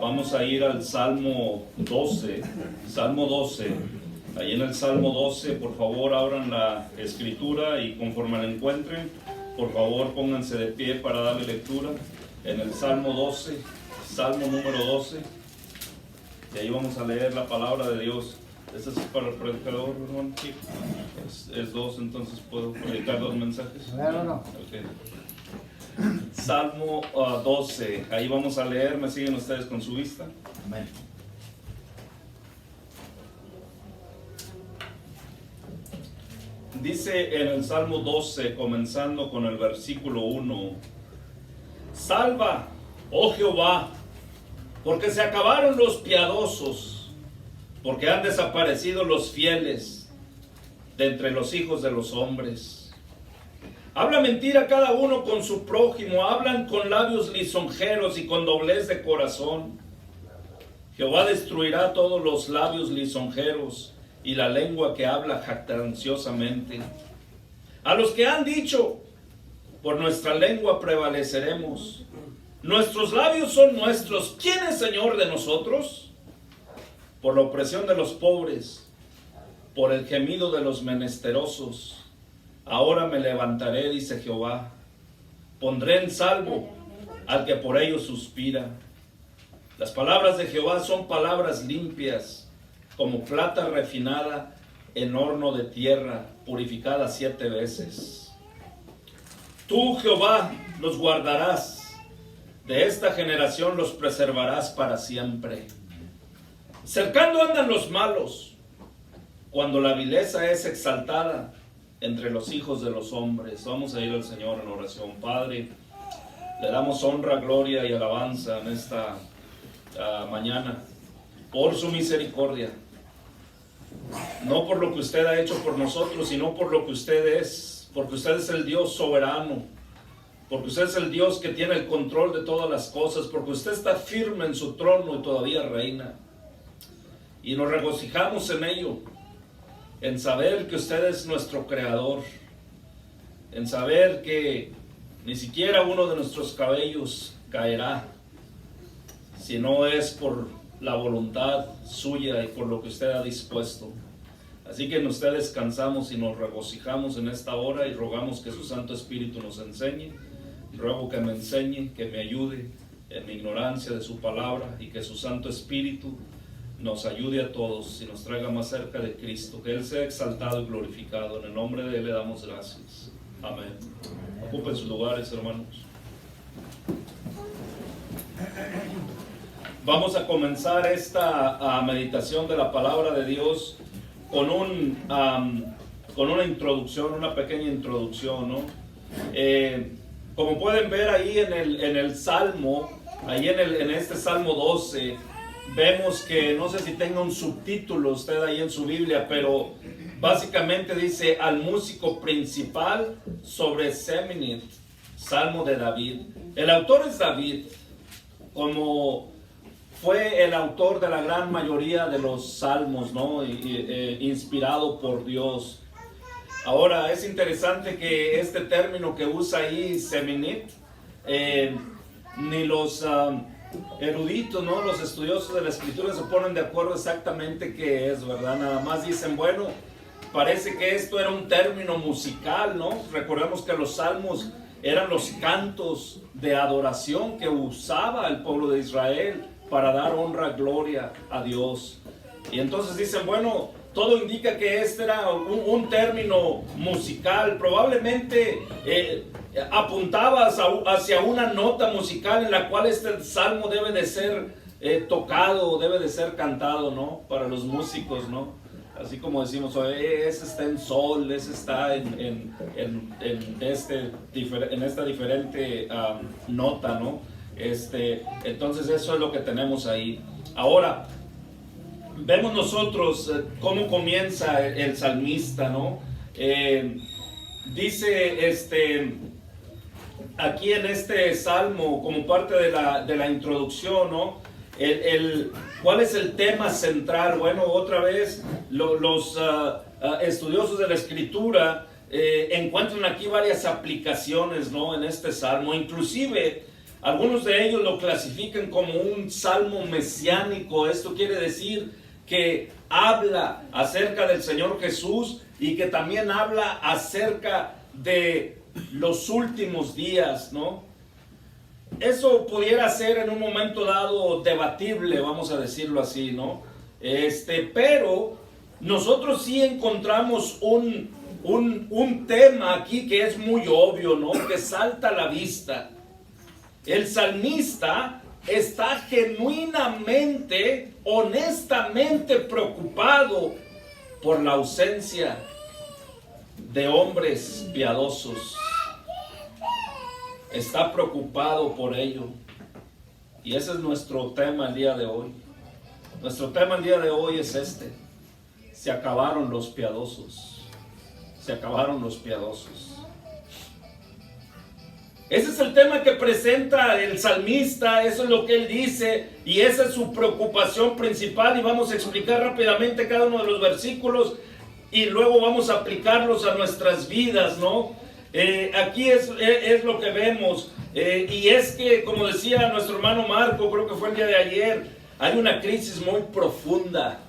Vamos a ir al Salmo 12. Salmo 12. Ahí en el Salmo 12, por favor, abran la escritura y conforme la encuentren, por favor, pónganse de pie para darle lectura. En el Salmo 12, Salmo número 12. Y ahí vamos a leer la palabra de Dios. Este es para el predicador, hermano. Sí. Es dos, entonces puedo predicar dos mensajes. No. Okay. Salmo 12. Ahí vamos a leer. ¿Me siguen ustedes con su vista? Amén. Dice en el Salmo 12, comenzando con el versículo 1: Salva, oh Jehová, porque se acabaron los piadosos, porque han desaparecido los fieles de entre los hijos de los hombres. Habla mentira cada uno con su prójimo, hablan con labios lisonjeros y con doblez de corazón. Jehová destruirá todos los labios lisonjeros y la lengua que habla jactanciosamente. A los que han dicho, por nuestra lengua prevaleceremos, nuestros labios son nuestros, ¿quién es Señor de nosotros? Por la opresión de los pobres, por el gemido de los menesterosos, ahora me levantaré, dice Jehová, pondré en salvo al que por ellos suspira. Las palabras de Jehová son palabras limpias, como plata refinada en horno de tierra, purificada 7 veces. Tú, Jehová, los guardarás, de esta generación los preservarás para siempre. Cercando andan los malos, cuando la vileza es exaltada entre los hijos de los hombres. Vamos a ir al Señor en oración. Padre, le damos honra, gloria y alabanza en esta mañana, por su misericordia. No por lo que usted ha hecho por nosotros, sino por lo que usted es, porque usted es el Dios soberano, porque usted es el Dios que tiene el control de todas las cosas, porque usted está firme en su trono y todavía reina. Y nos regocijamos en ello, en saber que usted es nuestro creador, en saber que ni siquiera uno de nuestros cabellos caerá, si no es por la voluntad suya y por lo que usted ha dispuesto. Así que en usted descansamos y nos regocijamos en esta hora y rogamos que su Santo Espíritu nos enseñe. Ruego que me enseñe, que me ayude en mi ignorancia de su palabra y que su Santo Espíritu nos ayude a todos y nos traiga más cerca de Cristo, que Él sea exaltado y glorificado. En el nombre de Él le damos gracias. Amén. Ocupen sus lugares, hermanos. Vamos a comenzar esta meditación de la palabra de Dios con una introducción, una pequeña introducción, ¿no? Como pueden ver ahí en el Salmo, ahí en este Salmo 12, vemos que, no sé si tenga un subtítulo usted ahí en su Biblia, pero básicamente dice: al músico principal sobre Seminit, Salmo de David. El autor es David, como fue el autor de la gran mayoría de los salmos, ¿no? Inspirado por Dios. Ahora, es interesante que este término que usa ahí, Seminit, ni los eruditos, ¿no? Los estudiosos de la Escritura se ponen de acuerdo exactamente qué es, ¿verdad? Nada más dicen, bueno, parece que esto era un término musical, ¿no? Recordemos que los salmos eran los cantos de adoración que usaba el pueblo de Israel para dar honra, gloria a Dios. Y entonces dicen, bueno, todo indica que este era un término musical. Probablemente apuntaba hacia una nota musical en la cual este salmo debe de ser tocado, debe de ser cantado, ¿no? Para los músicos, ¿no? Así como decimos, ese está en sol, ese está en esta diferente nota, ¿no? Entonces eso es lo que tenemos ahí. Ahora, vemos nosotros cómo comienza el salmista, ¿no? Dice aquí en este salmo, como parte de la introducción, ¿no? ¿Cuál es el tema central? Bueno, otra vez los estudiosos de la Escritura encuentran aquí varias aplicaciones, ¿no? En este salmo, inclusive Algunos de ellos lo clasifican como un salmo mesiánico. Esto quiere decir que habla acerca del Señor Jesús y que también habla acerca de los últimos días, ¿no? Eso pudiera ser en un momento dado debatible, vamos a decirlo así, ¿no? Pero nosotros sí encontramos un tema aquí que es muy obvio, ¿no? Que salta a la vista. El salmista está genuinamente, honestamente preocupado por la ausencia de hombres piadosos. Está preocupado por ello. Y ese es nuestro tema el día de hoy. Nuestro tema el día de hoy es este. Se acabaron los piadosos. Se acabaron los piadosos. Ese es el tema que presenta el salmista, eso es lo que él dice y esa es su preocupación principal y vamos a explicar rápidamente cada uno de los versículos y luego vamos a aplicarlos a nuestras vidas, ¿no? Aquí es lo que vemos y es que, como decía nuestro hermano Marco, creo que fue el día de ayer, hay una crisis muy profunda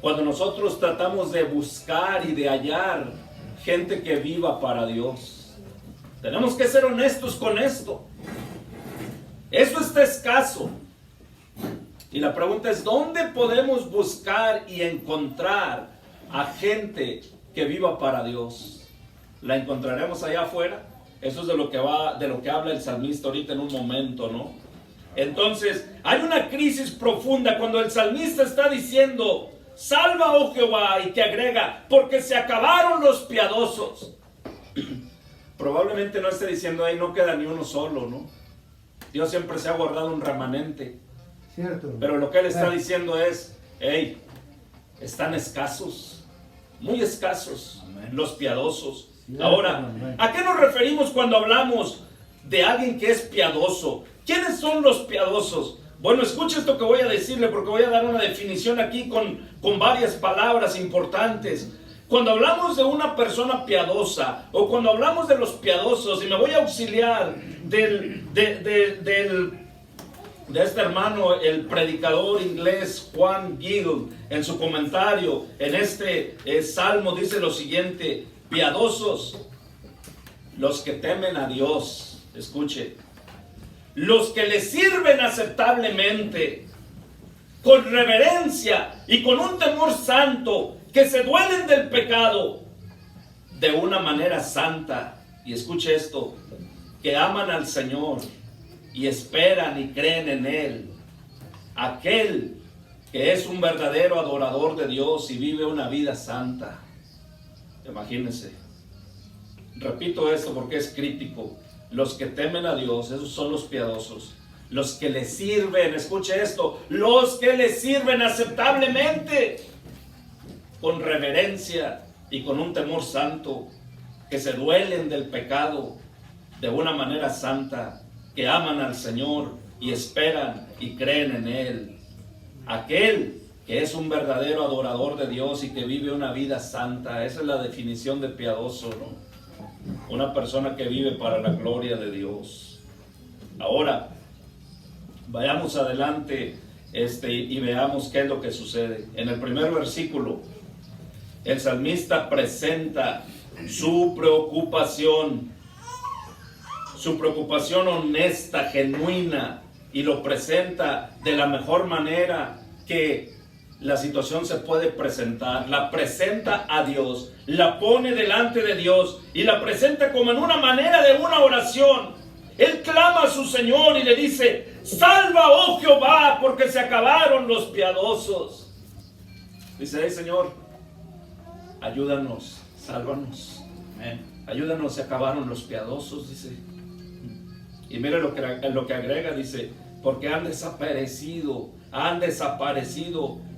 cuando nosotros tratamos de buscar y de hallar gente que viva para Dios. Tenemos que ser honestos con esto. Eso está escaso. Y la pregunta es, ¿dónde podemos buscar y encontrar a gente que viva para Dios? ¿La encontraremos allá afuera? Eso es de lo que habla el salmista ahorita en un momento, ¿no? Entonces, hay una crisis profunda cuando el salmista está diciendo, salva, oh Jehová, y que agrega, porque se acabaron los piadosos. Probablemente no esté diciendo ahí no queda ni uno solo, ¿no? Dios siempre se ha guardado un remanente. Cierto. Pero lo que él está diciendo es, hey, están escasos, muy escasos, amén, los piadosos. Cierto. Ahora, amén, ¿a qué nos referimos cuando hablamos de alguien que es piadoso? ¿Quiénes son los piadosos? Bueno, escuche esto que voy a decirle porque voy a dar una definición aquí con varias palabras importantes. Cuando hablamos de una persona piadosa o cuando hablamos de los piadosos, y me voy a auxiliar de este hermano, el predicador inglés Juan Gill, en su comentario en este salmo dice lo siguiente: piadosos, los que temen a Dios, escuche, los que le sirven aceptablemente, con reverencia y con un temor santo, que se duelen del pecado de una manera santa. Y escuche esto, que aman al Señor y esperan y creen en Él. Aquel que es un verdadero adorador de Dios y vive una vida santa. Imagínense. Repito esto porque es crítico. Los que temen a Dios, esos son los piadosos. Los que le sirven, escuche esto, los que le sirven aceptablemente, con reverencia y con un temor santo, que se duelen del pecado de una manera santa, que aman al Señor y esperan y creen en Él. Aquel que es un verdadero adorador de Dios y que vive una vida santa, esa es la definición de piadoso, ¿no? Una persona que vive para la gloria de Dios. Ahora, vayamos adelante y veamos qué es lo que sucede. En el primer versículo, el salmista presenta su preocupación honesta, genuina, y lo presenta de la mejor manera que la situación se puede presentar. La presenta a Dios, la pone delante de Dios y la presenta como en una manera de una oración. Él clama a su Señor y le dice, salva, oh Jehová, porque se acabaron los piadosos. Dice, hey Señor, ayúdanos, sálvanos. Amén. Ayúdanos, se acabaron los piadosos, dice. Y mire lo que agrega, dice, porque han desaparecido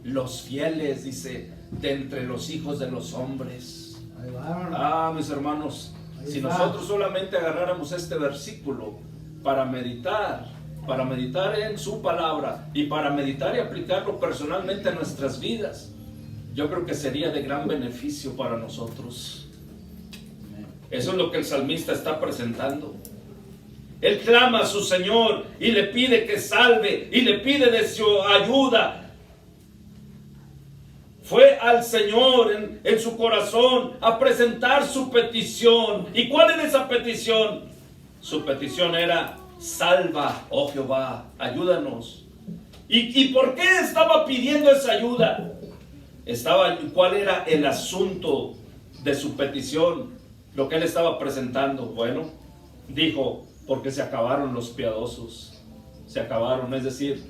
los fieles, dice, de entre los hijos de los hombres. Mis hermanos, si nosotros solamente agarráramos este versículo para meditar en su palabra y para meditar y aplicarlo personalmente a nuestras vidas, yo creo que sería de gran beneficio para nosotros. Eso es lo que el salmista está presentando. Él clama a su Señor y le pide que salve y le pide de su ayuda. Fue al Señor en su corazón a presentar su petición. ¿Y cuál era esa petición? Su petición era: salva, oh Jehová, ayúdanos. ¿Y por qué estaba pidiendo esa ayuda? ¿Cuál era el asunto de su petición? Lo que él estaba presentando. Bueno, dijo: porque se acabaron los piadosos. Se acabaron, es decir,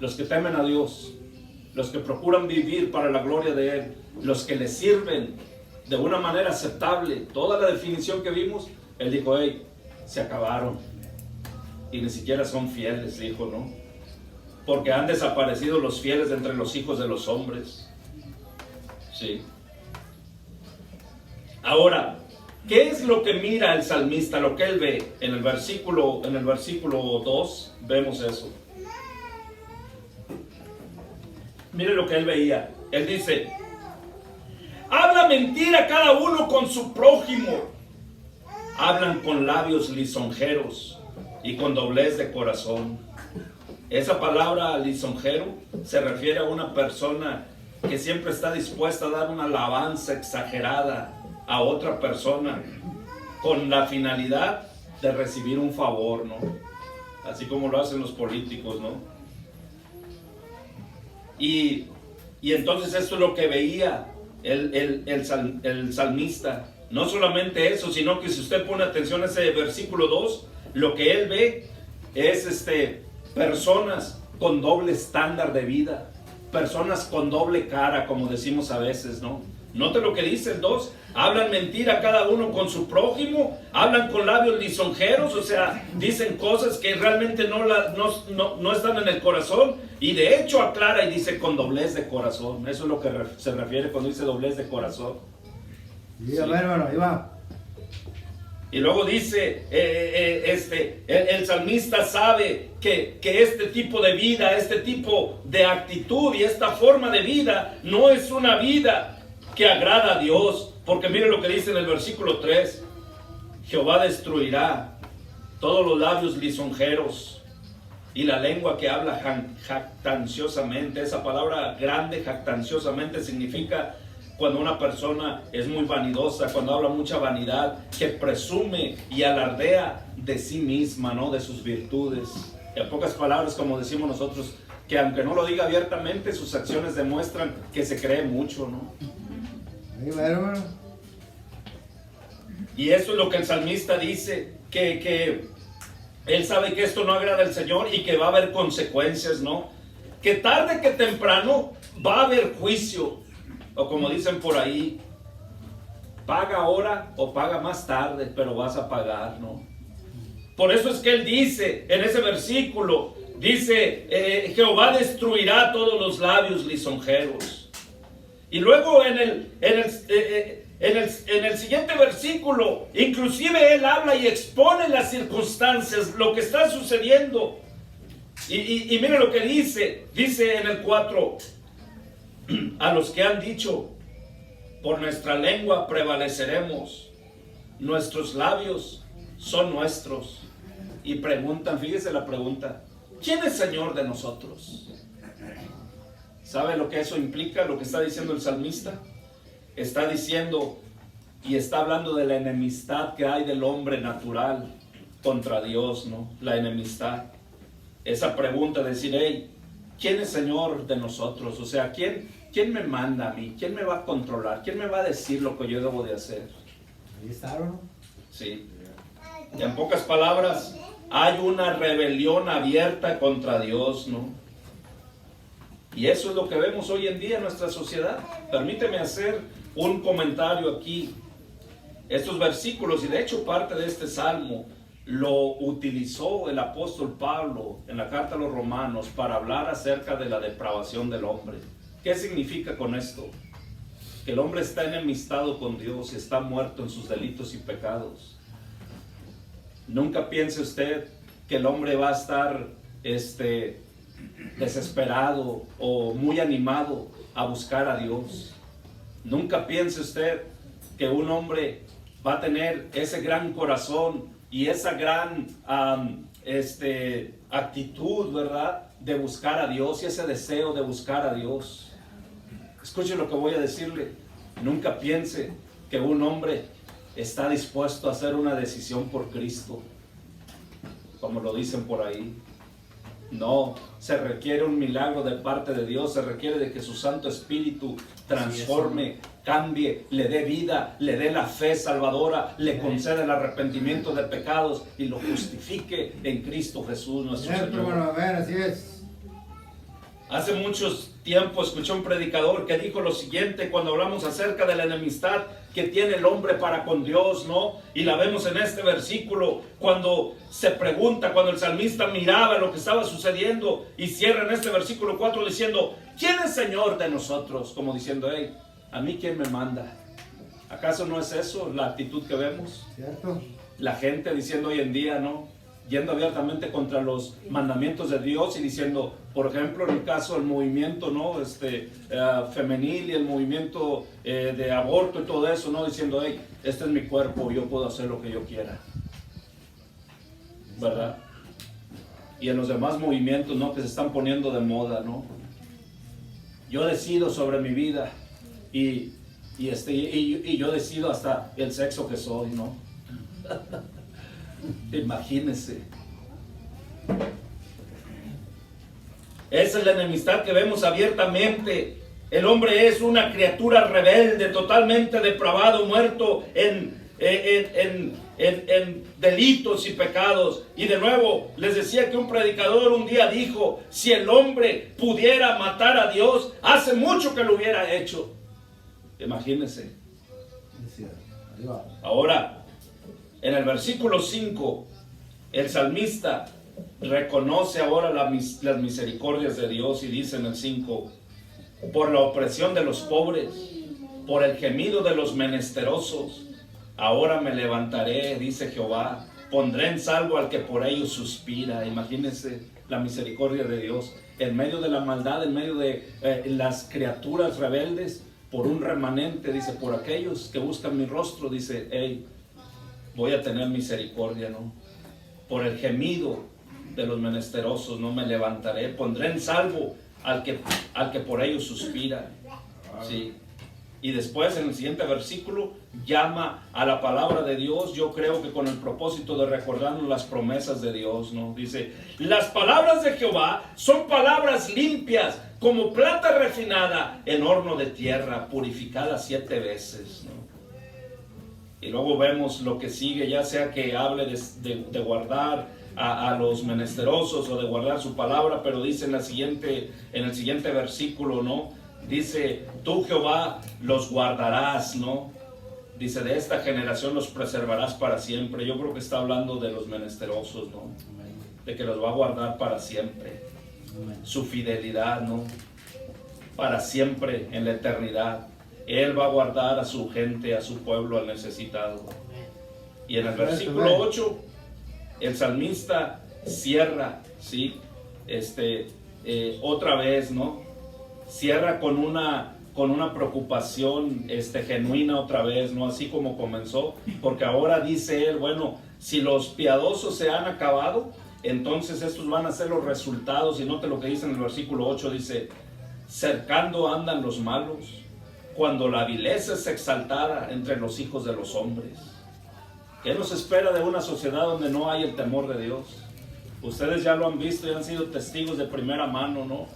los que temen a Dios, los que procuran vivir para la gloria de Él, los que le sirven de una manera aceptable. Toda la definición que vimos, él dijo: hey, se acabaron. Y ni siquiera son fieles, dijo, ¿no? Porque han desaparecido los fieles de entre los hijos de los hombres. Sí. Ahora, ¿qué es lo que mira el salmista, lo que él ve? En el versículo 2 vemos eso. Mire lo que él veía. Él dice: habla mentira cada uno con su prójimo. Hablan con labios lisonjeros y con doblez de corazón. Esa palabra lisonjero se refiere a una persona que siempre está dispuesta a dar una alabanza exagerada a otra persona con la finalidad de recibir un favor, ¿no? Así como lo hacen los políticos, ¿no? Y entonces esto es lo que veía el salmista. No solamente eso, sino que si usted pone atención a ese versículo 2, lo que él ve es personas con doble estándar de vida, personas con doble cara, como decimos a veces, ¿no? Note lo que dice el 2: hablan mentira cada uno con su prójimo, hablan con labios lisonjeros, o sea, dicen cosas que realmente no están en el corazón, y de hecho aclara y dice con doblez de corazón. Eso es lo que se refiere cuando dice doblez de corazón. Sí, a ver, hermano, ahí va. Y luego dice, el salmista sabe que este tipo de vida, este tipo de actitud y esta forma de vida no es una vida que agrada a Dios. Porque mire lo que dice en el versículo 3: Jehová destruirá todos los labios lisonjeros y la lengua que habla jactanciosamente. Esa palabra grande, jactanciosamente, significa cuando una persona es muy vanidosa, cuando habla mucha vanidad, que presume y alardea de sí misma, ¿no? De sus virtudes. En pocas palabras, como decimos nosotros, que aunque no lo diga abiertamente, sus acciones demuestran que se cree mucho, ¿no? Ahí va, hermano. Y eso es lo que el salmista dice, que él sabe que esto no agrada al Señor y que va a haber consecuencias, ¿no? Que tarde que temprano va a haber juicio. O como dicen por ahí, paga ahora o paga más tarde, pero vas a pagar, ¿no? Por eso es que él dice en ese versículo, dice, Jehová destruirá todos los labios lisonjeros. Y luego en el siguiente versículo, inclusive él habla y expone las circunstancias, lo que está sucediendo. Y mire lo que dice en el 4: a los que han dicho, por nuestra lengua prevaleceremos, nuestros labios son nuestros. Y preguntan, fíjese la pregunta: ¿quién es Señor de nosotros? ¿Sabe lo que eso implica, lo que está diciendo el salmista? Está diciendo y está hablando de la enemistad que hay del hombre natural contra Dios, ¿no? La enemistad. Esa pregunta de decir, hey, ¿quién es Señor de nosotros? O sea, ¿quién me manda a mí? ¿Quién me va a controlar? ¿Quién me va a decir lo que yo debo de hacer? Ahí está, ¿no? Sí. Y en pocas palabras, hay una rebelión abierta contra Dios, ¿no? Y eso es lo que vemos hoy en día en nuestra sociedad. Permíteme hacer un comentario aquí. Estos versículos, y de hecho parte de este salmo, lo utilizó el apóstol Pablo en la carta a los Romanos para hablar acerca de la depravación del hombre. ¿Qué significa con esto? Que el hombre está enemistado con Dios y está muerto en sus delitos y pecados. Nunca piense usted que el hombre va a estar desesperado o muy animado a buscar a Dios. Nunca piense usted que un hombre va a tener ese gran corazón y esa gran actitud, ¿verdad?, de buscar a Dios y ese deseo de buscar a Dios. Escuche lo que voy a decirle. Nunca piense que un hombre está dispuesto a hacer una decisión por Cristo, como lo dicen por ahí. No, se requiere un milagro de parte de Dios, se requiere de que su Santo Espíritu transforme, cambie, le dé vida, le dé la fe salvadora, le conceda el arrepentimiento de pecados y lo justifique en Cristo Jesús nuestro Cierto, Señor. hermano, amén, así es. Hace mucho tiempo escuché un predicador que dijo lo siguiente cuando hablamos acerca de la enemistad que tiene el hombre para con Dios, ¿no? Y la vemos en este versículo cuando se pregunta, cuando el salmista miraba lo que estaba sucediendo y cierra en este versículo 4 diciendo, ¿quién es Señor de nosotros? Como diciendo, hey, ¿a mí quién me manda? ¿Acaso no es eso la actitud que vemos? Cierto. La gente diciendo hoy en día, ¿no?, yendo abiertamente contra los mandamientos de Dios y diciendo, por ejemplo, en el caso del movimiento, ¿no?, femenil y el movimiento de aborto y todo eso, ¿no?, diciendo, hey, este es mi cuerpo, yo puedo hacer lo que yo quiera, ¿verdad? Y en los demás movimientos, ¿no?, que se están poniendo de moda, ¿no? Yo decido sobre mi vida y yo decido hasta el sexo que soy, ¿no? Imagínense. Esa es la enemistad que vemos abiertamente. El hombre es una criatura rebelde, totalmente depravado, muerto en delitos y pecados. Y de nuevo les decía que un predicador un día dijo, si el hombre pudiera matar a Dios, hace mucho que lo hubiera hecho. Imagínense. Ahí va. Ahora, en el versículo 5, el salmista reconoce ahora las misericordias de Dios y dice en el 5, por la opresión de los pobres, por el gemido de los menesterosos, ahora me levantaré, dice Jehová, pondré en salvo al que por ellos suspira. Imagínense la misericordia de Dios, en medio de la maldad, en medio de las criaturas rebeldes, por un remanente, dice, por aquellos que buscan mi rostro, dice, hey, voy a tener misericordia, ¿no? Por el gemido de los menesterosos, no me levantaré, pondré en salvo al que por ellos suspira. Sí. Y después en el siguiente versículo llama a la palabra de Dios, yo creo que con el propósito de recordarnos las promesas de Dios, ¿no? Dice, las palabras de Jehová son palabras limpias, como plata refinada en horno de tierra, purificada 7 veces, ¿no? Y luego vemos lo que sigue, ya sea que hable de guardar a los menesterosos o de guardar su palabra, pero dice en el siguiente versículo, ¿no? Dice, tú Jehová los guardarás, ¿no? Dice, de esta generación los preservarás para siempre. Yo creo que está hablando de los menesterosos, ¿no? De que los va a guardar para siempre. Su fidelidad, ¿no? Para siempre en la eternidad. Él va a guardar a su gente, a su pueblo, al necesitado. Y en el versículo 8, el salmista cierra, ¿sí? Otra vez, ¿no? Cierra con una preocupación genuina otra vez, ¿no? Así como comenzó, porque ahora dice él, bueno, si los piadosos se han acabado, entonces estos van a ser los resultados. Y note lo que dice en el versículo 8, dice, cercando andan los malos, cuando la vileza es exaltada entre los hijos de los hombres. ¿Qué nos espera de una sociedad donde no hay el temor de Dios? Ustedes ya lo han visto y han sido testigos de primera mano, ¿no?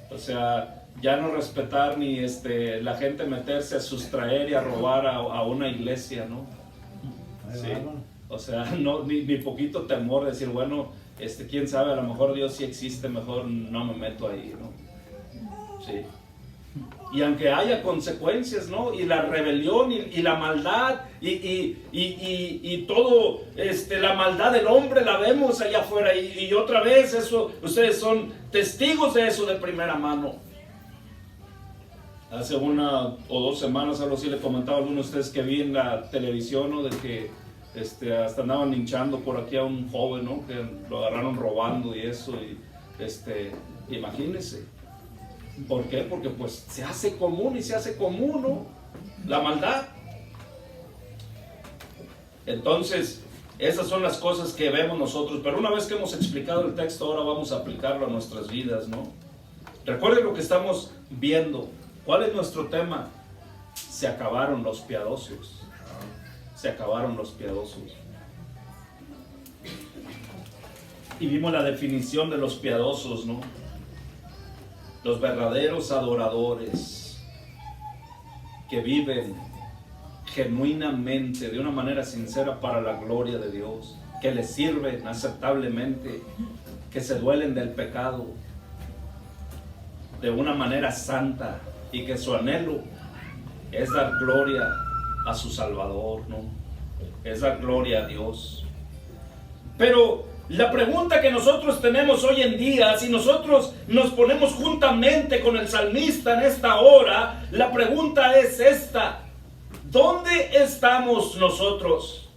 O sea, ya no respetar ni la gente meterse a sustraer y a robar a una iglesia, ¿no? Sí. O sea, no, ni poquito temor de decir, bueno, quién sabe, a lo mejor Dios sí existe, mejor no me meto ahí, ¿no? Sí. Y aunque haya consecuencias, ¿no? Y la rebelión y la maldad y todo, la maldad del hombre la vemos allá afuera. Y otra vez eso, ustedes son testigos de eso de primera mano. Hace 1 o 2 semanas, algo así, le comentaba a algunos de ustedes que vi en la televisión, ¿no? De que hasta andaban linchando por aquí a un joven, ¿no? Que lo agarraron robando y eso. Y imagínense. ¿Por qué? Porque pues se hace común ¿no? La maldad. Entonces, Esas son las cosas que vemos nosotros, pero una vez que hemos explicado el texto, ahora vamos a aplicarlo a nuestras vidas, ¿no? Recuerden lo que estamos viendo. ¿Cuál es nuestro tema? Se acabaron los piadosos. Se acabaron los piadosos. Y vimos la definición de los piadosos, ¿no? Los verdaderos adoradores que viven genuinamente, de una manera sincera para la gloria de Dios, que les sirven aceptablemente, que se duelen del pecado de una manera santa y que su anhelo es dar gloria a su Salvador, ¿no? Es dar gloria a Dios. Pero la pregunta que nosotros tenemos hoy en día, si nosotros nos ponemos juntamente con el salmista en esta hora, la pregunta es esta: ¿dónde estamos nosotros?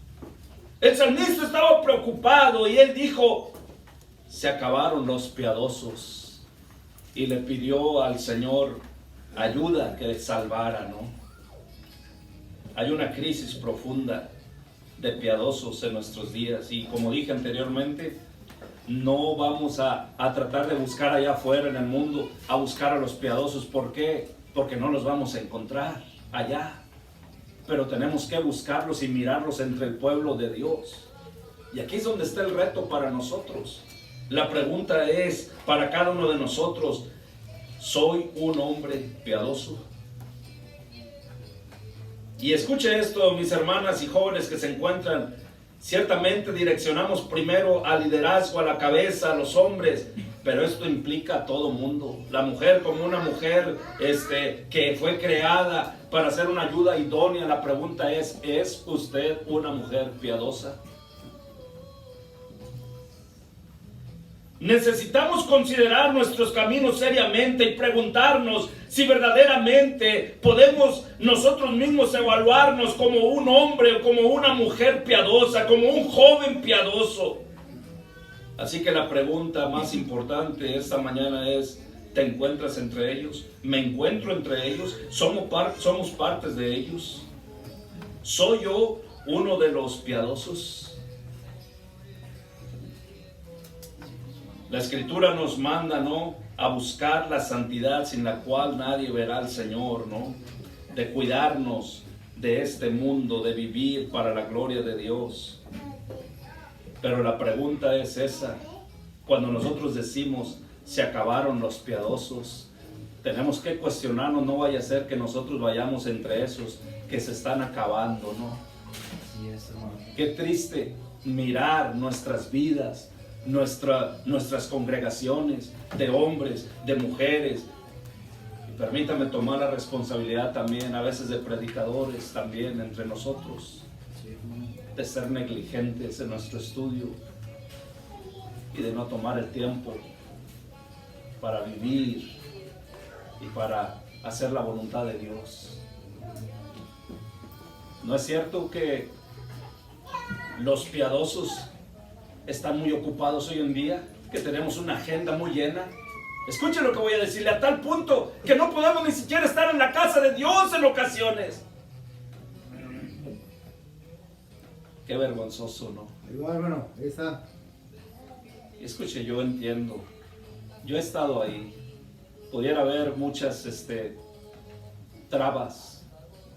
El salmista estaba preocupado y él dijo: se acabaron los piadosos, y le pidió al Señor ayuda que le salvara, ¿no? Hay una crisis profunda de piadosos en nuestros días, y como dije anteriormente, no vamos a tratar de buscar allá afuera en el mundo, a buscar a los piadosos. ¿Por qué? Porque no los vamos a encontrar allá, pero tenemos que buscarlos y mirarlos entre el pueblo de Dios. Y aquí es donde está el reto para nosotros. La pregunta es para cada uno de nosotros: ¿soy un hombre piadoso? Y escuche esto, mis hermanas y jóvenes que se encuentran. Ciertamente direccionamos primero al liderazgo, a la cabeza, a los hombres, pero esto implica a todo mundo. La mujer como una mujer que fue creada para ser una ayuda idónea. La pregunta ¿es usted una mujer piadosa? Necesitamos considerar nuestros caminos seriamente y preguntarnos si verdaderamente podemos nosotros mismos evaluarnos como un hombre o como una mujer piadosa, como un joven piadoso. Así que la pregunta más importante esta mañana es: ¿te encuentras entre ellos? ¿Me encuentro entre ellos? ¿Somos partes de ellos? ¿Soy yo uno de los piadosos? La Escritura nos manda, ¿no?, a buscar la santidad sin la cual nadie verá al Señor, ¿no? De cuidarnos de este mundo, de vivir para la gloria de Dios. Pero la pregunta es esa: cuando nosotros decimos se acabaron los piadosos, tenemos que cuestionarnos, no vaya a ser que nosotros vayamos entre esos que se están acabando, ¿no? Así es, hermano. Qué triste mirar nuestras vidas, nuestras congregaciones de hombres, de mujeres. Y permítame tomar la responsabilidad también, a veces de predicadores también entre nosotros, de ser negligentes en nuestro estudio y de no tomar el tiempo para vivir y para hacer la voluntad de Dios. ¿No es cierto que los piadosos están muy ocupados hoy en día? Que tenemos una agenda muy llena. Escuchen lo que voy a decirle, a tal punto que no podemos ni siquiera estar en la casa de Dios en ocasiones. Qué vergonzoso, ¿no? Igual, hermano, ahí está. Escuche, yo entiendo. Yo he estado ahí. Pudiera haber muchas trabas,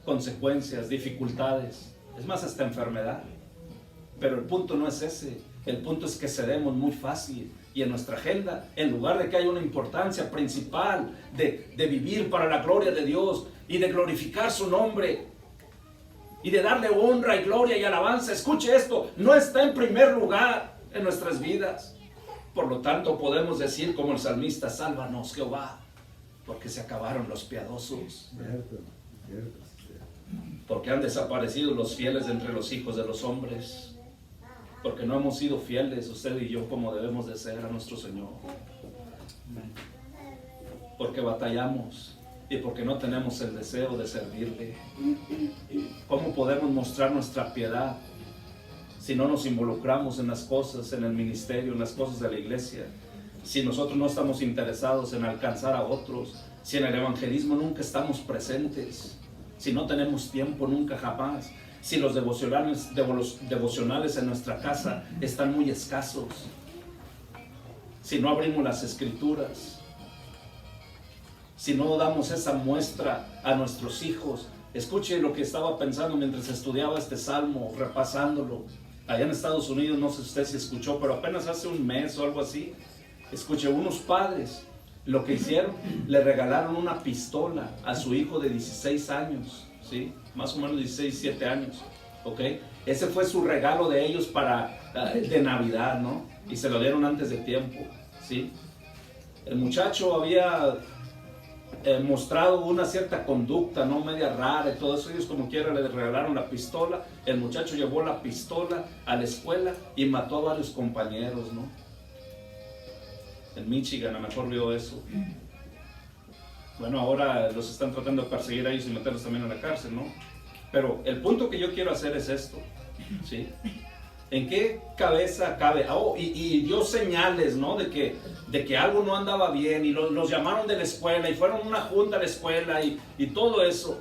consecuencias, dificultades. Es más, hasta enfermedad. Pero el punto no es ese. El punto es que cedemos muy fácil. Y en nuestra agenda, en lugar de que haya una importancia principal de vivir para la gloria de Dios y de glorificar su nombre y de darle honra y gloria y alabanza, escuche esto, no está en primer lugar en nuestras vidas. Por lo tanto, podemos decir como el salmista: sálvanos, Jehová, porque se acabaron los piadosos. Cierto. Porque han desaparecido los fieles entre los hijos de los hombres. Porque no hemos sido fieles, usted y yo, como debemos de ser a nuestro Señor. Porque batallamos y porque no tenemos el deseo de servirle. ¿Cómo podemos mostrar nuestra piedad si no nos involucramos en las cosas, en el ministerio, en las cosas de la iglesia? Si nosotros no estamos interesados en alcanzar a otros, si en el evangelismo nunca estamos presentes, si no tenemos tiempo nunca jamás, si los devocionales en nuestra casa están muy escasos, si no abrimos las escrituras, si no damos esa muestra a nuestros hijos. Escuche lo que estaba pensando mientras estudiaba este salmo, repasándolo. Allá en Estados Unidos, no sé usted si escuchó, pero apenas hace un mes o algo así, escuché unos padres, lo que hicieron, le regalaron una pistola a su hijo de 16 años, ¿sí? Más o menos 16, 17 años, ¿ok? Ese fue su regalo de ellos de Navidad, ¿no? Y se lo dieron antes de tiempo, ¿sí? El muchacho había mostrado una cierta conducta, ¿no? Media rara y todo eso. Ellos como quiera le regalaron la pistola. El muchacho llevó la pistola a la escuela y mató a varios compañeros, ¿no? En Michigan a lo mejor vio eso. Bueno, ahora los están tratando de perseguir a ellos y meterlos también a la cárcel, ¿no? Pero el punto que yo quiero hacer es esto, ¿sí? ¿En qué cabeza cabe? Y dio señales, ¿no? De que algo no andaba bien, y los llamaron de la escuela y fueron a una junta a la escuela y todo eso.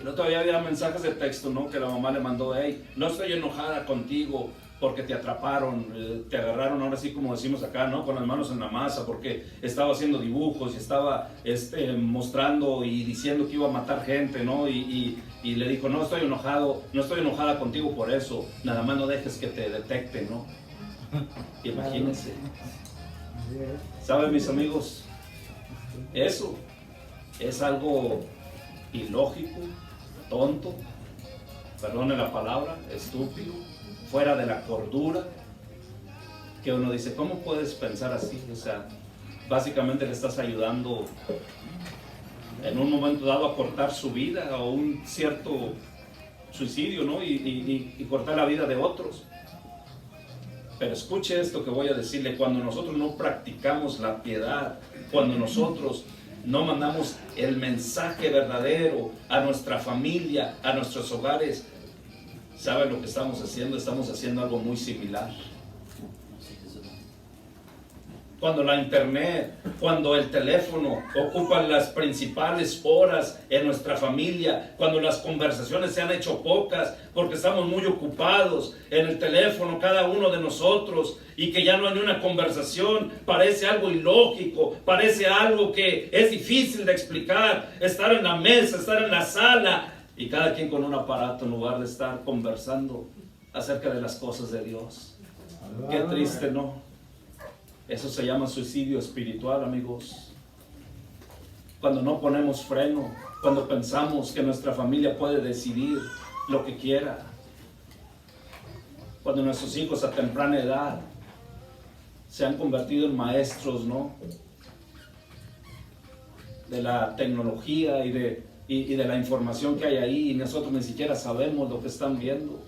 Y no, todavía había mensajes de texto, ¿no? Que la mamá le mandó: hey, no estoy enojada contigo porque te atraparon, te agarraron, ahora sí como decimos acá, ¿no? Con las manos en la masa, porque estaba haciendo dibujos y estaba mostrando y diciendo que iba a matar gente, ¿no? Y le dijo: no estoy enojada contigo por eso, nada más no dejes que te detecten, ¿no? Imagínense. ¿Saben, mis amigos? Eso es algo ilógico, tonto, perdone la palabra, estúpido, fuera de la cordura, que uno dice: ¿cómo puedes pensar así? O sea, básicamente le estás ayudando en un momento dado a cortar su vida o un cierto suicidio, ¿no? Y cortar la vida de otros. Pero escuche esto que voy a decirle: cuando nosotros no practicamos la piedad, cuando nosotros no mandamos el mensaje verdadero a nuestra familia, a nuestros hogares, ¿saben lo que estamos haciendo? Estamos haciendo algo muy similar. Cuando la internet, cuando el teléfono ocupan las principales horas en nuestra familia, cuando las conversaciones se han hecho pocas porque estamos muy ocupados en el teléfono cada uno de nosotros, y que ya no hay una conversación, parece algo ilógico, parece algo que es difícil de explicar. Estar en la mesa, estar en la sala y cada quien con un aparato en lugar de estar conversando acerca de las cosas de Dios. Qué triste, ¿no? Eso se llama suicidio espiritual, amigos. Cuando no ponemos freno, cuando pensamos que nuestra familia puede decidir lo que quiera, cuando nuestros hijos a temprana edad se han convertido en maestros, ¿no? De la tecnología y de la información que hay ahí, y nosotros ni siquiera sabemos lo que están viendo.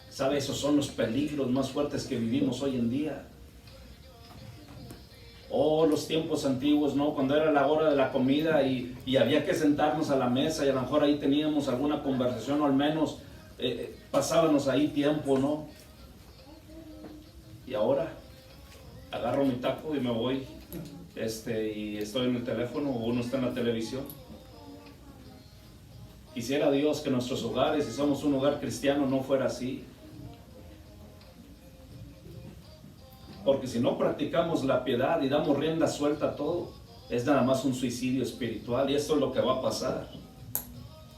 ¿Sabe? Esos son los peligros más fuertes que vivimos hoy en día. Los tiempos antiguos, ¿no? Cuando era la hora de la comida y había que sentarnos a la mesa, y a lo mejor ahí teníamos alguna conversación, o al menos pasábamos ahí tiempo, ¿no? Y ahora agarro mi taco y me voy, y estoy en el teléfono, o uno está en la televisión. Quisiera Dios que nuestros hogares, si somos un hogar cristiano, no fuera así. Porque si no practicamos la piedad y damos rienda suelta a todo, es nada más un suicidio espiritual, y esto es lo que va a pasar.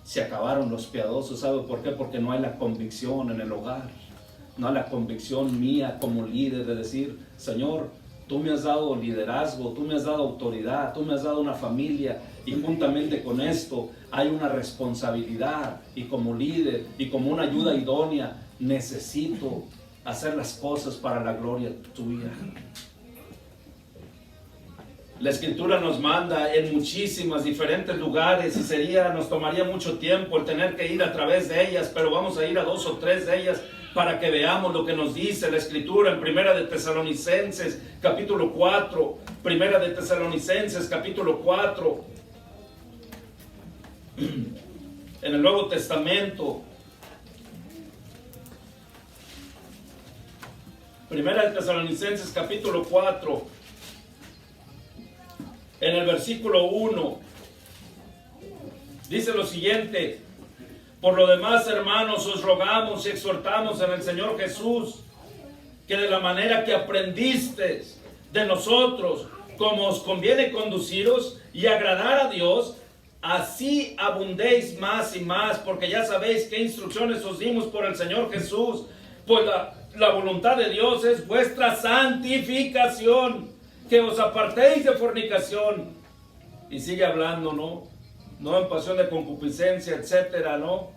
Se acabaron los piadosos. ¿Sabe por qué? Porque no hay la convicción en el hogar. No hay la convicción mía como líder de decir: Señor, tú me has dado liderazgo, tú me has dado autoridad, tú me has dado una familia, y juntamente con esto hay una responsabilidad, y como líder y como una ayuda idónea necesito hacer las cosas para la gloria tuya. La Escritura nos manda en muchísimas diferentes lugares, y nos tomaría mucho tiempo el tener que ir a través de ellas, pero vamos a ir a 2 o 3 de ellas para que veamos lo que nos dice la Escritura en Primera de Tesalonicenses capítulo 4. Primera de Tesalonicenses capítulo 4. En el Nuevo Testamento. Primera de Tesalonicenses capítulo 4, en el versículo 1, dice lo siguiente: Por lo demás, hermanos, os rogamos y exhortamos en el Señor Jesús, que de la manera que aprendisteis de nosotros, como os conviene conduciros y agradar a Dios, así abundéis más y más, porque ya sabéis qué instrucciones os dimos por el Señor Jesús. Pues la voluntad de Dios es vuestra santificación, que os apartéis de fornicación. Y sigue hablando, no en pasión de concupiscencia, etcétera, ¿no?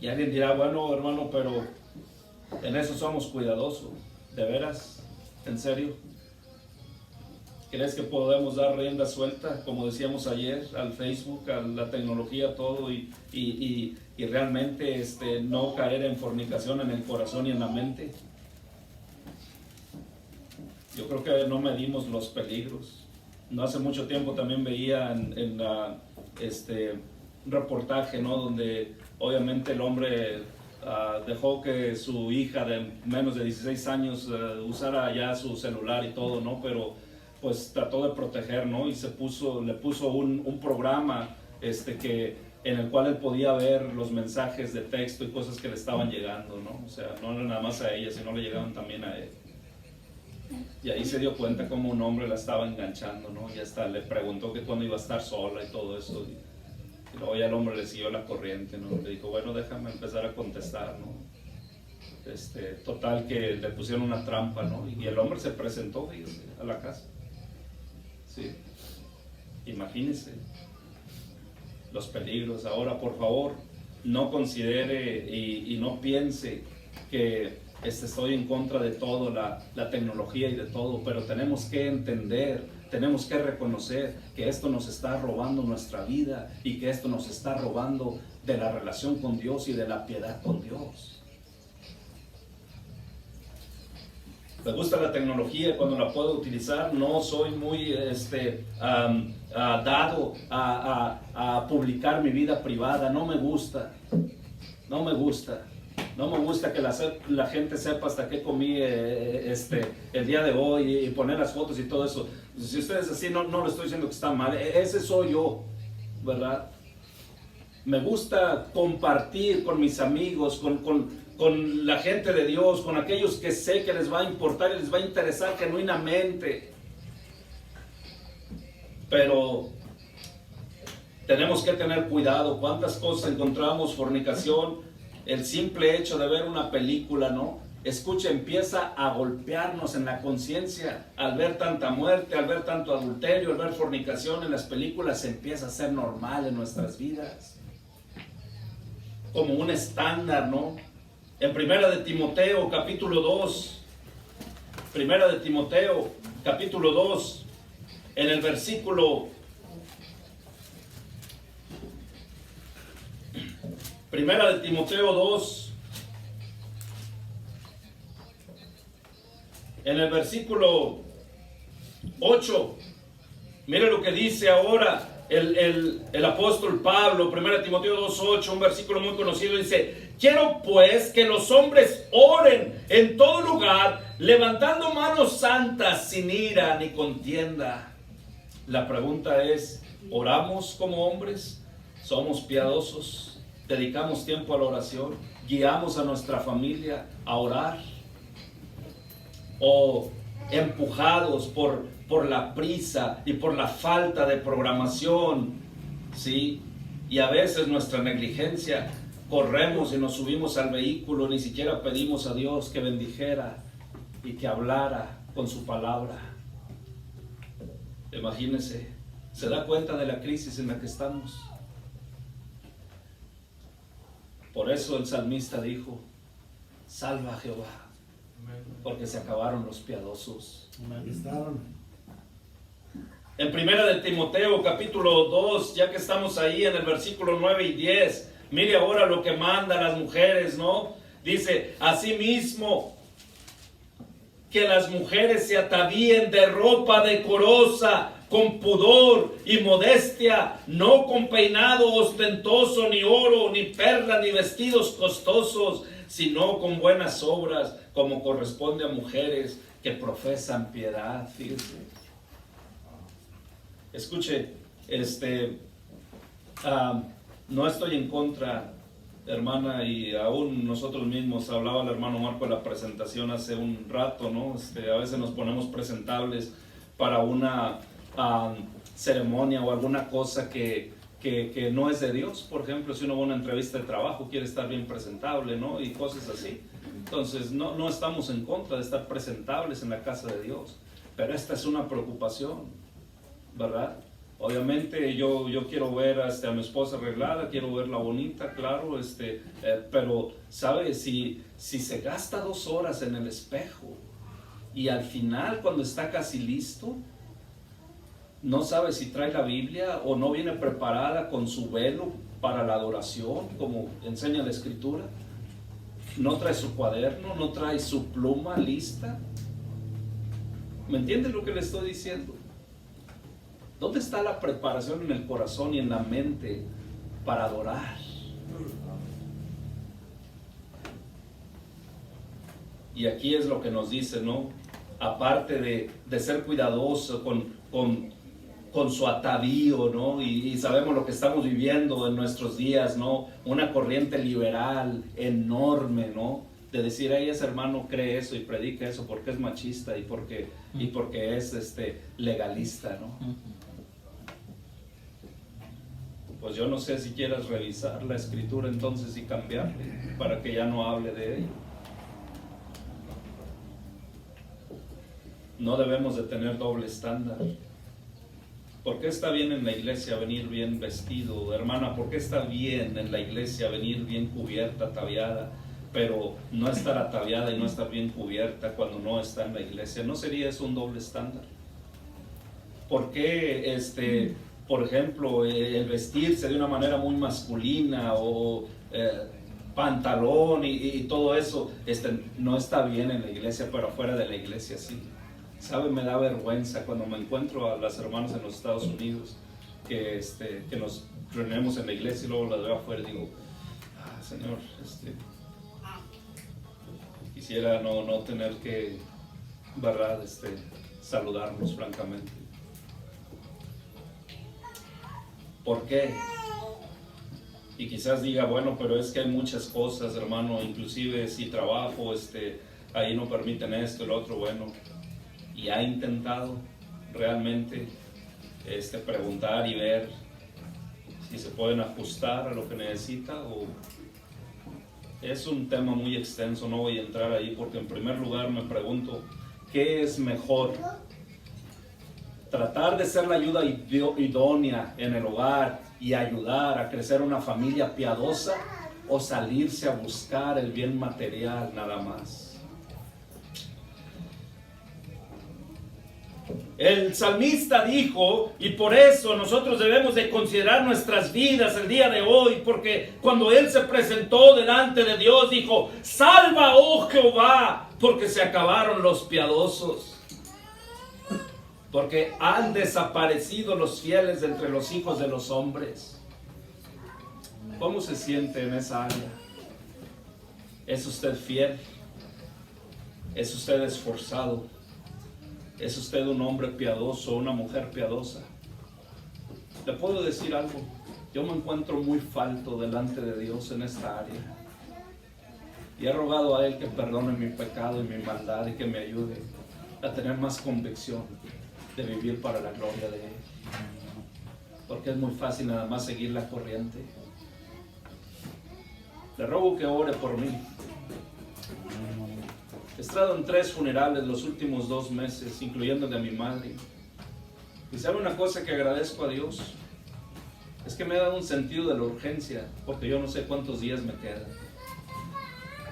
Y alguien dirá, bueno, hermano, pero en eso somos cuidadosos. ¿De veras? ¿En serio? ¿Crees que podemos dar rienda suelta, como decíamos ayer, al Facebook, a la tecnología, todo, y realmente no caer en fornicación en el corazón y en la mente? Yo creo que no medimos los peligros. No hace mucho tiempo también veía en un reportaje, ¿no? Donde obviamente el hombre dejó que su hija de menos de 16 años usara ya su celular y todo, ¿no? Pero pues trató de proteger, ¿no? Y le puso un programa en el cual él podía ver los mensajes de texto y cosas que le estaban llegando, ¿no? O sea, no nada más a ella, sino le llegaban también a él. Y ahí se dio cuenta cómo un hombre la estaba enganchando, ¿no? Y hasta le preguntó que cuándo iba a estar sola y todo eso. Y luego ya el hombre le siguió la corriente, ¿no? Le dijo, bueno, déjame empezar a contestar, ¿no? Total que le pusieron una trampa, ¿no? Y el hombre se presentó, fíjese, a la casa. Sí. Imagínense los peligros. Ahora, por favor, no considere y no piense que estoy en contra de todo, la tecnología y de todo, pero tenemos que entender, tenemos que reconocer que esto nos está robando nuestra vida y que esto nos está robando de la relación con Dios y de la piedad con Dios. Me gusta la tecnología cuando la puedo utilizar. No soy muy dado a publicar mi vida privada. No me gusta que la gente sepa hasta qué comí el día de hoy y poner las fotos y todo eso. Si ustedes así, no lo estoy diciendo que está mal. Ese soy yo, ¿verdad? Me gusta compartir con mis amigos, con la gente de Dios, con aquellos que sé que les va a importar y les va a interesar genuinamente. Pero tenemos que tener cuidado. ¿Cuántas cosas encontramos? Fornicación, el simple hecho de ver una película, ¿no? Escucha, empieza a golpearnos en la conciencia. Al ver tanta muerte, al ver tanto adulterio, al ver fornicación en las películas, empieza a ser normal en nuestras vidas. Como un estándar, ¿no? En Primera de Timoteo, capítulo 2, Primera de Timoteo, capítulo 2, en el versículo, Primera de Timoteo 2, en el versículo 8, mire lo que dice ahora el apóstol Pablo. 1 Timoteo 2:8, un versículo muy conocido, dice: quiero pues que los hombres oren en todo lugar, levantando manos santas, sin ira ni contienda. La pregunta es, ¿oramos como hombres? ¿Somos piadosos? ¿Dedicamos tiempo a la oración? ¿Guiamos a nuestra familia a orar? ¿O empujados por la prisa y por la falta de programación, ¿sí? Y a veces nuestra negligencia, corremos y nos subimos al vehículo, ni siquiera pedimos a Dios que bendijera y que hablara con su palabra? Imagínense, ¿se da cuenta de la crisis en la que estamos? Por eso el salmista dijo: salva a Jehová, porque se acabaron los piadosos. En Primera de Timoteo, capítulo 2, ya que estamos ahí en el versículo 9 y 10, mire ahora lo que manda las mujeres, ¿no? Dice: asimismo, que las mujeres se atavíen de ropa decorosa, con pudor y modestia, no con peinado ostentoso, ni oro, ni perlas, ni vestidos costosos, sino con buenas obras, como corresponde a mujeres que profesan piedad. Fíjese. Escuche, no estoy en contra, hermana, y aún nosotros mismos, hablaba el hermano Marco de la presentación hace un rato, ¿no? A veces nos ponemos presentables para una ceremonia o alguna cosa que no es de Dios. Por ejemplo, si uno va a una entrevista de trabajo, quiere estar bien presentable, ¿no? Y cosas así. Entonces, no estamos en contra de estar presentables en la casa de Dios, pero esta es una preocupación, ¿verdad? Obviamente yo quiero ver a mi esposa arreglada, quiero verla bonita, claro, pero ¿sabe? Si se gasta 2 horas en el espejo y al final cuando está casi listo, no sabe si trae la Biblia o no viene preparada con su velo para la adoración, como enseña la Escritura, no trae su cuaderno, no trae su pluma lista. ¿Me entiende lo que le estoy diciendo? ¿Dónde está la preparación en el corazón y en la mente para adorar? Y aquí es lo que nos dice, ¿no? Aparte de ser cuidadoso con su atavío, ¿no? Y sabemos lo que estamos viviendo en nuestros días, ¿no? Una corriente liberal enorme, ¿no? De decir, ahí ese hermano cree eso y predica eso porque es machista y porque es legalista, ¿no? Pues yo no sé si quieras revisar la Escritura entonces y cambiarle para que ya no hable de ello. No debemos de tener doble estándar. ¿Por qué está bien en la iglesia venir bien vestido, hermana? ¿Por qué está bien en la iglesia venir bien cubierta, ataviada, pero no estar ataviada y no estar bien cubierta cuando no está en la iglesia? ¿No sería eso un doble estándar? ¿Por qué por ejemplo, el vestirse de una manera muy masculina o pantalón y todo eso no está bien en la iglesia, pero afuera de la iglesia sí? ¿Sabe? Me da vergüenza cuando me encuentro a las hermanas en los Estados Unidos que nos reunimos en la iglesia y luego las veo afuera y digo, Señor, quisiera no tener que, ¿verdad? Saludarnos francamente. ¿Por qué? Y quizás diga, bueno, pero es que hay muchas cosas, hermano, inclusive si trabajo, ahí no permiten esto, el otro, bueno. Y ha intentado realmente preguntar y ver si se pueden ajustar a lo que necesita, o es un tema muy extenso, no voy a entrar ahí porque en primer lugar me pregunto, ¿qué es mejor? Tratar de ser la ayuda idónea en el hogar y ayudar a crecer una familia piadosa, o salirse a buscar el bien material nada más. El salmista dijo, y por eso nosotros debemos de considerar nuestras vidas el día de hoy, porque cuando él se presentó delante de Dios dijo, salva, oh Jehová, porque se acabaron los piadosos. Porque han desaparecido los fieles de entre los hijos de los hombres. ¿Cómo se siente en esa área? ¿Es usted fiel? ¿Es usted esforzado? ¿Es usted un hombre piadoso, una mujer piadosa? Le puedo decir algo. Yo me encuentro muy falto delante de Dios en esta área. Y he rogado a Él que perdone mi pecado y mi maldad y que me ayude a tener más convicción de vivir para la gloria de Él. Porque es muy fácil nada más seguir la corriente. Le ruego que ore por mí. He estado en 3 funerales los últimos 2 meses, incluyendo el de mi madre. Y sabe una cosa que agradezco a Dios, es que me ha dado un sentido de la urgencia, porque yo no sé cuántos días me quedan.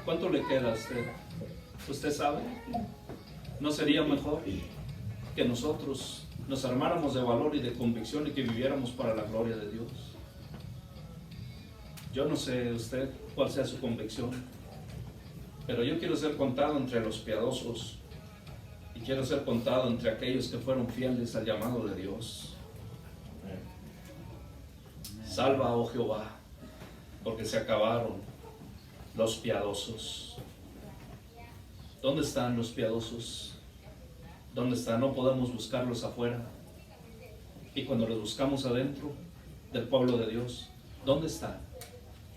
¿Cuánto le queda a usted? ¿Usted sabe? ¿No sería mejor que nosotros nos armáramos de valor y de convicción y que viviéramos para la gloria de Dios? Yo no sé usted cuál sea su convicción, pero yo quiero ser contado entre los piadosos y quiero ser contado entre aquellos que fueron fieles al llamado de Dios. Salva, oh Jehová, porque se acabaron los piadosos. ¿Dónde están los piadosos? ¿Dónde están? No podemos buscarlos afuera. Y cuando los buscamos adentro del pueblo de Dios, ¿Dónde está?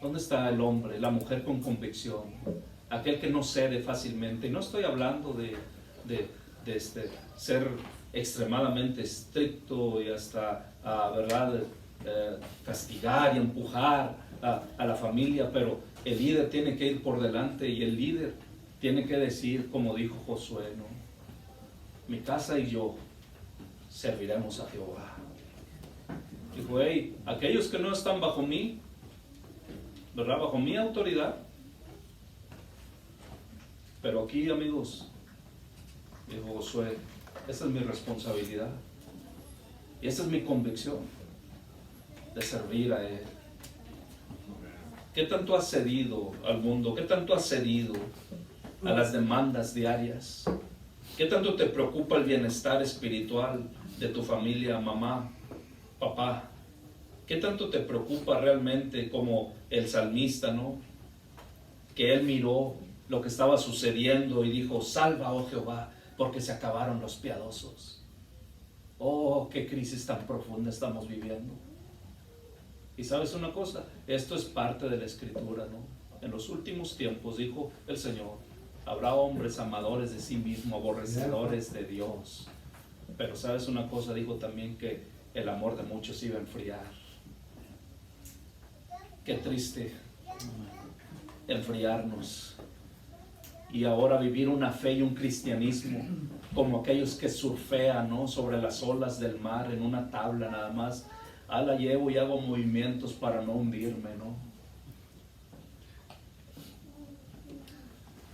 ¿Dónde está el hombre, la mujer con convicción? Aquel que no cede fácilmente. Y no estoy hablando de ser extremadamente estricto y hasta, ¿verdad? Castigar y empujar a la familia, pero el líder tiene que ir por delante y el líder tiene que decir, como dijo Josué, ¿no? Mi casa y yo serviremos a Jehová. Dijo, hey, aquellos que no están bajo mí, ¿verdad? Bajo mi autoridad. Pero aquí, amigos, dijo Josué, esa es mi responsabilidad. Y esa es mi convicción de servir a Él. ¿Qué tanto has cedido al mundo? ¿Qué tanto has cedido a las demandas diarias? ¿Qué tanto te preocupa el bienestar espiritual de tu familia, mamá, papá? ¿Qué tanto te preocupa realmente como el salmista, ¿no? Que él miró lo que estaba sucediendo y dijo, salva, oh Jehová, porque se acabaron los piadosos. Oh, qué crisis tan profunda estamos viviendo. Y sabes una cosa, esto es parte de la Escritura, ¿no? En los últimos tiempos, dijo el Señor, habrá hombres amadores de sí mismos, aborrecedores de Dios. Pero sabes una cosa, dijo también que el amor de muchos iba a enfriar. Qué triste enfriarnos. Y ahora vivir una fe y un cristianismo como aquellos que surfean, ¿no? Sobre las olas del mar en una tabla nada más. La llevo y hago movimientos para no hundirme, ¿no?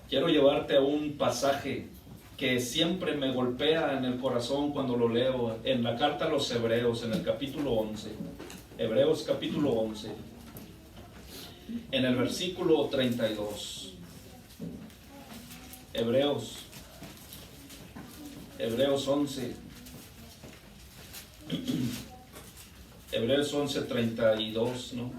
Quiero llevarte a un pasaje que siempre me golpea en el corazón cuando lo leo, en la carta a los Hebreos, en el capítulo 11. Hebreos capítulo 11, en el versículo 32. Hebreos 11. Hebreos 11, 32, ¿no?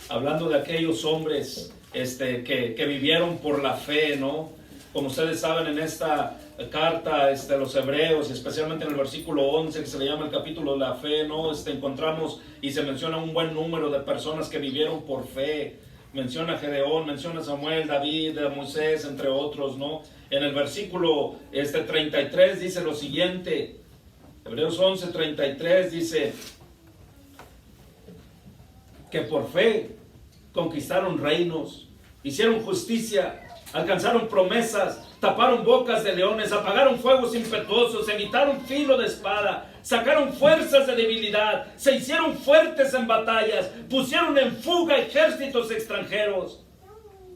Hablando de aquellos hombres que vivieron por la fe, ¿no? Como ustedes saben, en esta carta a los Hebreos, especialmente en el versículo 11, que se le llama el capítulo de la fe, ¿no? Encontramos y se menciona un buen número de personas que vivieron por fe. Menciona a Gedeón, menciona a Samuel, David, a Moisés, entre otros, ¿no? En el versículo 33 dice lo siguiente. Hebreos 11, 33 dice que por fe conquistaron reinos, hicieron justicia, alcanzaron promesas, taparon bocas de leones, apagaron fuegos impetuosos, evitaron filo de espada, sacaron fuerzas de debilidad, se hicieron fuertes en batallas, pusieron en fuga ejércitos extranjeros.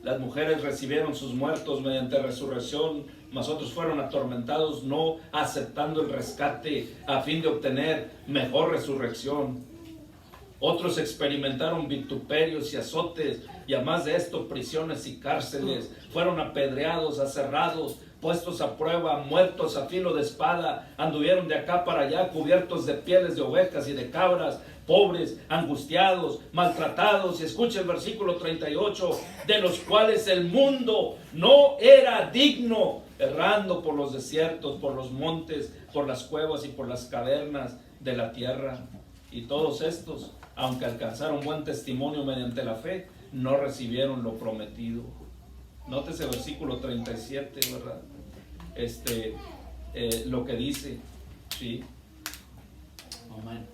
Las mujeres recibieron sus muertos mediante resurrección, mas otros fueron atormentados, no aceptando el rescate a fin de obtener mejor resurrección. Otros experimentaron vituperios y azotes, y además de esto, prisiones y cárceles. Fueron apedreados, aserrados, puestos a prueba, muertos a filo de espada. Anduvieron de acá para allá, cubiertos de pieles de ovejas y de cabras, pobres, angustiados, maltratados. Y escucha el versículo 38, de los cuales el mundo no era digno, errando por los desiertos, por los montes, por las cuevas y por las cavernas de la tierra. Y todos estos, aunque alcanzaron buen testimonio mediante la fe, no recibieron lo prometido. Nótese el versículo 37, ¿verdad? Lo que dice, ¿sí? Amén.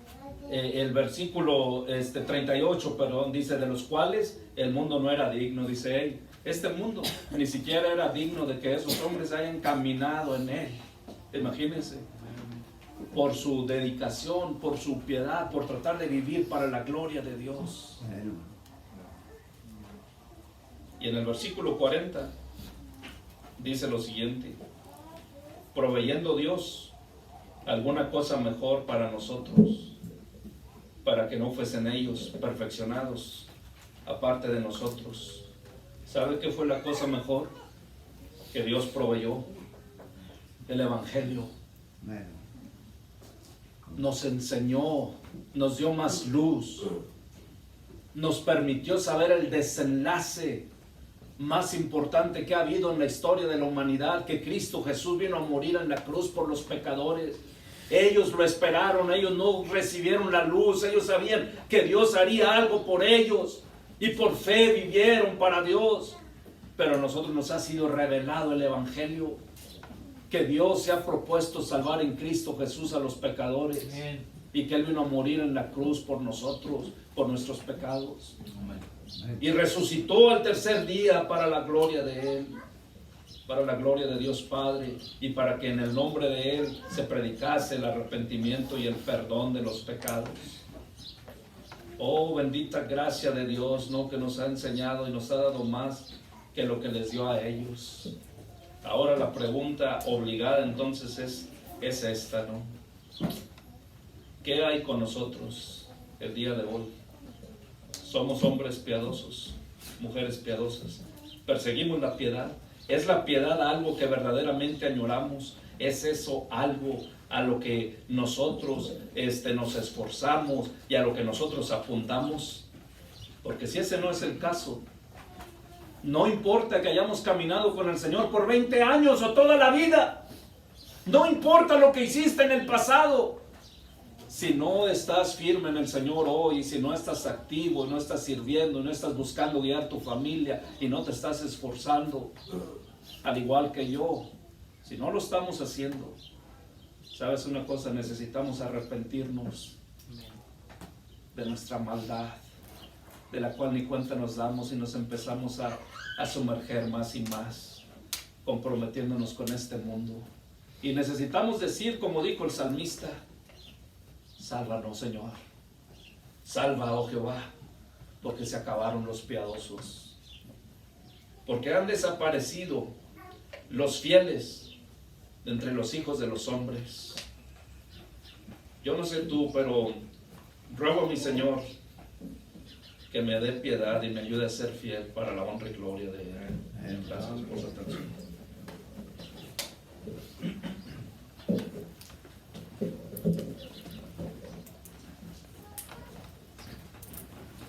El versículo 38, perdón, dice, de los cuales el mundo no era digno. Dice, hey, este mundo ni siquiera era digno de que esos hombres hayan caminado en él. Imagínense. Por su dedicación, por su piedad, por tratar de vivir para la gloria de Dios. Y en el versículo 40 dice lo siguiente: proveyendo Dios alguna cosa mejor para nosotros, para que no fuesen ellos perfeccionados aparte de nosotros. ¿Sabe qué fue la cosa mejor que Dios proveyó? El Evangelio. Nos enseñó, nos dio más luz, nos permitió saber el desenlace más importante que ha habido en la historia de la humanidad, que Cristo Jesús vino a morir en la cruz por los pecadores. Ellos lo esperaron, ellos no recibieron la luz, ellos sabían que Dios haría algo por ellos y por fe vivieron para Dios. Pero a nosotros nos ha sido revelado el Evangelio, que Dios se ha propuesto salvar en Cristo Jesús a los pecadores. Amén. Y que Él vino a morir en la cruz por nosotros, por nuestros pecados. Amén. Y resucitó al tercer día para la gloria de Él, para la gloria de Dios Padre, y para que en el nombre de Él se predicase el arrepentimiento y el perdón de los pecados. Oh, bendita gracia de Dios, ¿no? Que nos ha enseñado y nos ha dado más que lo que les dio a ellos. Ahora la pregunta obligada entonces es esta, ¿no? ¿Qué hay con nosotros el día de hoy? ¿Somos hombres piadosos, mujeres piadosas? ¿Perseguimos la piedad? ¿Es la piedad algo que verdaderamente añoramos? ¿Es eso algo a lo que nosotros nos esforzamos y a lo que nosotros apuntamos? Porque si ese no es el caso, no importa que hayamos caminado con el Señor por 20 años o toda la vida, no importa lo que hiciste en el pasado, si no estás firme en el Señor hoy, si no estás activo, no estás sirviendo, no estás buscando guiar tu familia y no te estás esforzando, al igual que yo, si no lo estamos haciendo, ¿sabes una cosa? Necesitamos arrepentirnos de nuestra maldad, de la cual ni cuenta nos damos y nos empezamos a sumerger más y más, comprometiéndonos con este mundo. Y necesitamos decir, como dijo el salmista: sálvanos, Señor, salva, oh Jehová, porque se acabaron los piadosos, porque han desaparecido los fieles de entre los hijos de los hombres. Yo no sé tú, pero ruego a mi Señor que me dé piedad y me ayude a ser fiel para la honra y gloria de Él. Gracias por su atención.